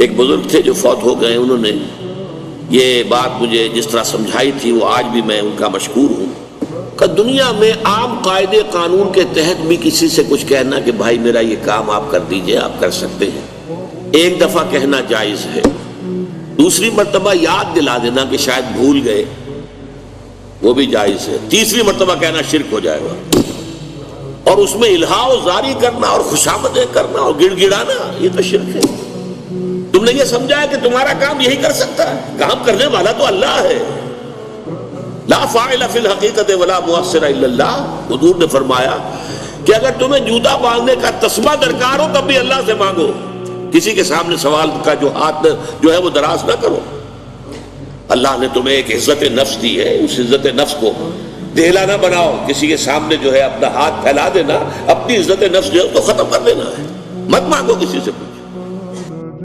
एक बुजुर्ग थे जो फौत हो गए, उन्होंने ये बात मुझे जिस तरह समझाई थी वो आज भी मैं उनका मशकूर हूँ कि दुनिया में आम कायदे कानून के तहत भी किसी से कुछ कहना कि भाई मेरा ये काम आप कर दीजिए, आप कर सकते हैं, एक दफा कहना जायज है। दूसरी मर्तबा याद दिला देना कि शायद भूल गए, वो भी जायज है। तीसरी मर्तबा कहना शिर्क हो जाएगा। और उसमें इल्हाओ जारी करना और खुशामदें करना और गिड़गिड़ाना, ये तो शिर्क है। तुमने ये समझा है कि तुम्हारा काम यही कर सकता है, काम करने वाला तो अल्लाह है। ला फाइला फिल हकीकत वला मुअस्सिरा इल्लल्लाह। हुजूर ने फरमाया कि अगर तुम्हें जूता बांधने का तस्मा दरकार हो तब भी अल्लाह से मांगो, किसी के सामने सवाल का जो हाथ जो है वो दराज ना करो। अल्लाह ने तुम्हें एक इज्जत नफ्स दी है, उस इज्जत नफ्स को देहला ना बनाओ, किसी के सामने जो है अपना हाथ फैला देना, अपनी इज्जत नफ्स जो है तो खत्म कर देना है। मत मांगो किसी से।